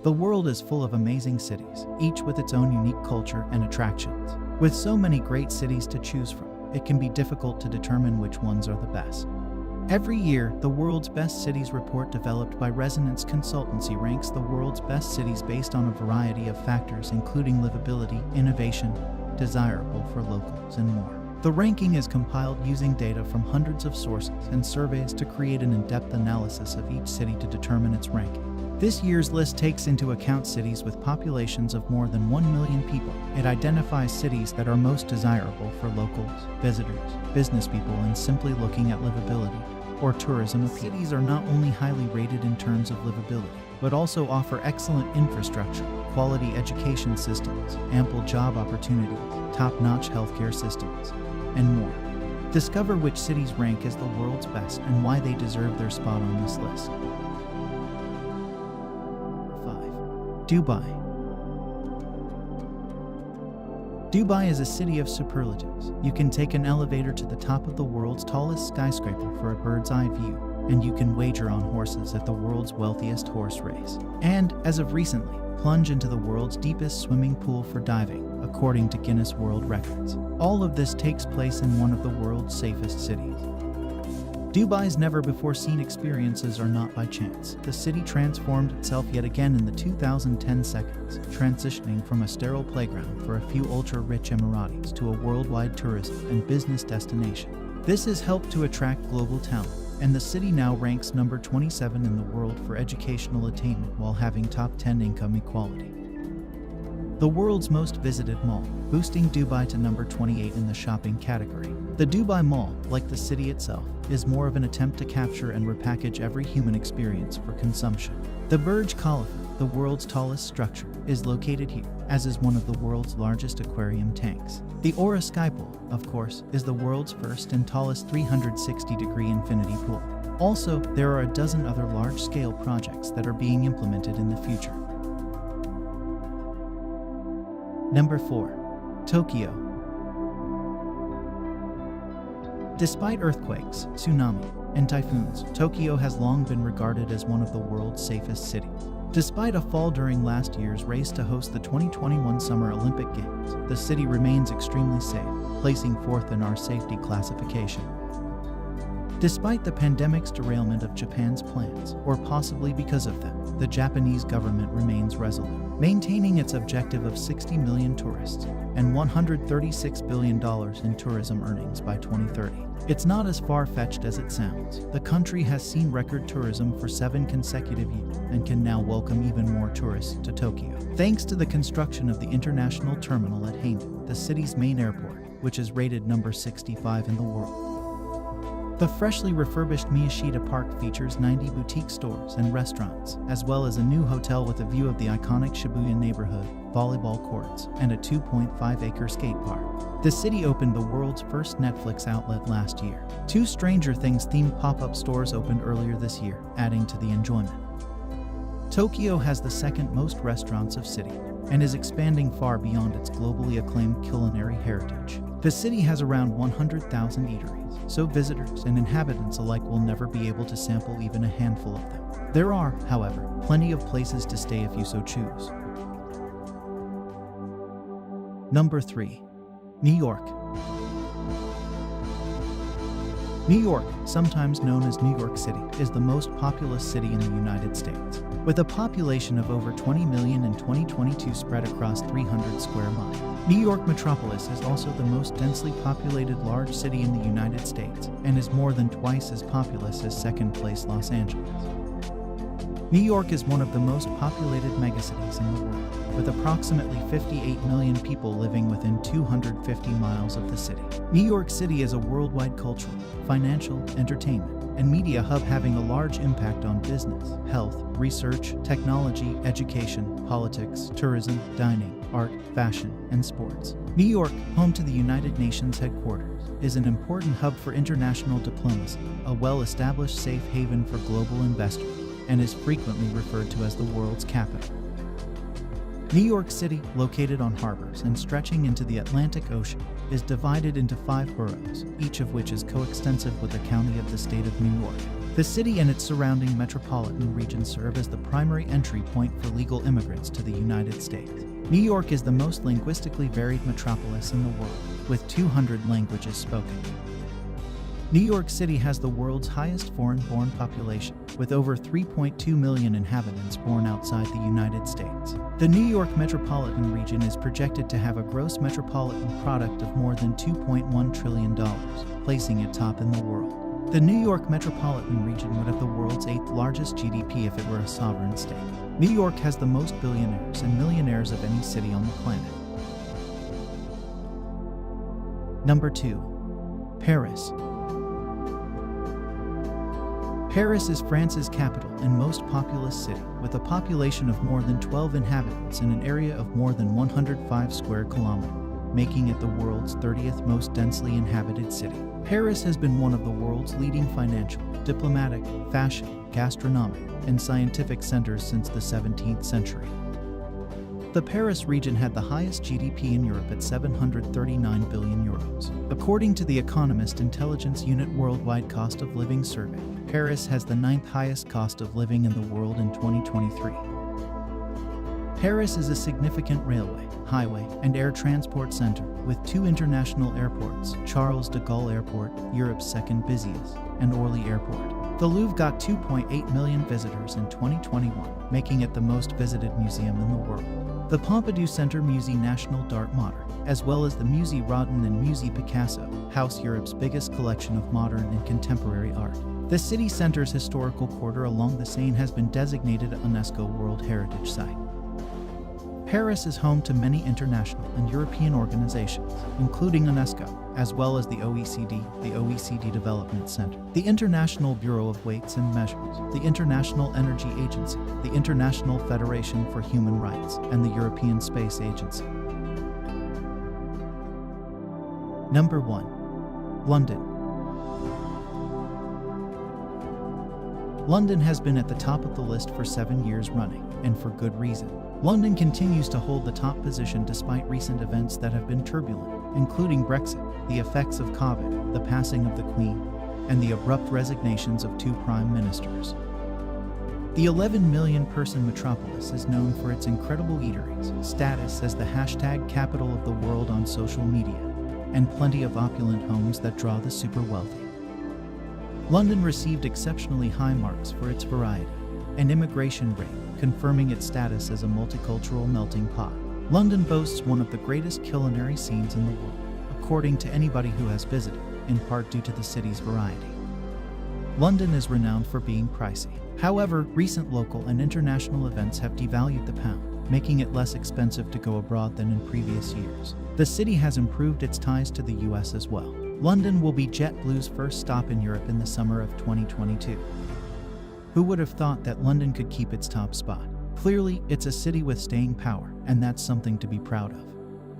The world is full of amazing cities, each with its own unique culture and attractions. With so many great cities to choose from, it can be difficult to determine which ones are the best. Every year, the World's Best Cities report developed by Resonance Consultancy ranks the world's best cities based on a variety of factors including livability, innovation, desirable for locals, and more. The ranking is compiled using data from hundreds of sources and surveys to create an in-depth analysis of each city to determine its ranking. This year's list takes into account cities with populations of more than 1 million people. It identifies cities that are most desirable for locals, visitors, business people, and simply looking at livability or tourism appeal. Cities are not only highly rated in terms of livability, but also offer excellent infrastructure, quality education systems, ample job opportunities, top-notch healthcare systems, and more. Discover which cities rank as the world's best and why they deserve their spot on this list. 5. Dubai. Dubai is a city of superlatives. You can take an elevator to the top of the world's tallest skyscraper for a bird's-eye view, and you can wager on horses at the world's wealthiest horse race. And, as of recently, plunge into the world's deepest swimming pool for diving, according to Guinness World Records. All of this takes place in one of the world's safest cities. Dubai's never-before-seen experiences are not by chance. The city transformed itself yet again in the 2010 seconds, transitioning from a sterile playground for a few ultra-rich Emiratis to a worldwide tourism and business destination. This has helped to attract global talent, and the city now ranks number 27 in the world for educational attainment while having top 10 income equality. The world's most visited mall, boosting Dubai to number 28 in the shopping category. The Dubai Mall, like the city itself, is more of an attempt to capture and repackage every human experience for consumption. The Burj Khalifa, the world's tallest structure, is located here, as is one of the world's largest aquarium tanks. The Aura Sky Pool, of course, is the world's first and tallest 360-degree infinity pool. Also, there are a dozen other large-scale projects that are being implemented in the future. Number 4. Tokyo. Despite earthquakes, tsunami, and typhoons, Tokyo has long been regarded as one of the world's safest cities. Despite a fall during last year's race to host the 2021 Summer Olympic Games, the city remains extremely safe, placing fourth in our safety classification. Despite the pandemic's derailment of Japan's plans, or possibly because of them, the Japanese government remains resolute, maintaining its objective of 60 million tourists and $136 billion in tourism earnings by 2030. It's not as far-fetched as it sounds. The country has seen record tourism for 7 consecutive years and can now welcome even more tourists to Tokyo, thanks to the construction of the international terminal at Haein, the city's main airport, which is rated number 65 in the world. The freshly refurbished Miyashita Park features 90 boutique stores and restaurants, as well as a new hotel with a view of the iconic Shibuya neighborhood, volleyball courts, and a 2.5-acre skate park. The city opened the world's first Netflix outlet last year. 2 Stranger Things-themed pop-up stores opened earlier this year, adding to the enjoyment. Tokyo has the second most restaurants of city, and is expanding far beyond its globally acclaimed culinary heritage. The city has around 100,000 eateries, so visitors and inhabitants alike will never be able to sample even a handful of them. There are, however, plenty of places to stay if you so choose. Number 3. New York. New York, sometimes known as New York City, is the most populous city in the United States. With a population of over 20 million in 2022 spread across 300 square miles. New York metropolis is also the most densely populated large city in the United States and is more than twice as populous as second-place Los Angeles. New York is one of the most populated megacities in the world, with approximately 58 million people living within 250 miles of the city. New York City is a worldwide cultural, financial, entertainment, and media hub having a large impact on business, health, research, technology, education, politics, tourism, dining, art, fashion, and sports. New York, home to the United Nations headquarters, is an important hub for international diplomacy, a well-established safe haven for global investors, and is frequently referred to as the world's capital. New York City, located on harbors and stretching into the Atlantic Ocean, is divided into 5 boroughs, each of which is coextensive with a county of the state of New York. The city and its surrounding metropolitan region serve as the primary entry point for legal immigrants to the United States. New York is the most linguistically varied metropolis in the world, with 200 languages spoken. New York City has the world's highest foreign-born population, with over 3.2 million inhabitants born outside the United States. The New York metropolitan region is projected to have a gross metropolitan product of more than $2.1 trillion, placing it top in the world. The New York metropolitan region would have the world's 8th largest GDP if it were a sovereign state. New York has the most billionaires and millionaires of any city on the planet. Number 2. Paris. Paris is France's capital and most populous city, with a population of more than 12 inhabitants in an area of more than 105 square kilometers, making it the world's 30th most densely inhabited city. Paris has been one of the world's leading financial, diplomatic, fashion, gastronomic, and scientific centers since the 17th century. The Paris region had the highest GDP in Europe at 739 billion euros. According to the Economist Intelligence Unit Worldwide Cost of Living Survey, Paris has the 9th highest cost of living in the world in 2023. Paris is a significant railway, highway, and air transport center, with 2 international airports, Charles de Gaulle Airport, Europe's second busiest, and Orly Airport. The Louvre got 2.8 million visitors in 2021, making it the most visited museum in the world. The Pompidou Center Musée National d'Art Moderne, as well as the Musée Rodin and Musée Picasso, house Europe's biggest collection of modern and contemporary art. The city center's historical quarter along the Seine has been designated a UNESCO World Heritage Site. Paris is home to many international and European organizations, including UNESCO, as well as the OECD Development Center, the International Bureau of Weights and Measures, the International Energy Agency, the International Federation for Human Rights, and the European Space Agency. Number 1. London. London has been at the top of the list for 7 years running, and for good reason. London continues to hold the top position despite recent events that have been turbulent, including Brexit, the effects of COVID, the passing of the Queen, and the abrupt resignations of 2 prime ministers. The 11 million person metropolis is known for its incredible eateries, status as the hashtag capital of the world on social media, and plenty of opulent homes that draw the super wealthy. London received exceptionally high marks for its variety and immigration rate, confirming its status as a multicultural melting pot. London boasts one of the greatest culinary scenes in the world, according to anybody who has visited, in part due to the city's variety. London is renowned for being pricey. However, recent local and international events have devalued the pound, making it less expensive to go abroad than in previous years. The city has improved its ties to the US as well. London will be JetBlue's first stop in Europe in the summer of 2022. Who would have thought that London could keep its top spot? Clearly, it's a city with staying power, and that's something to be proud of.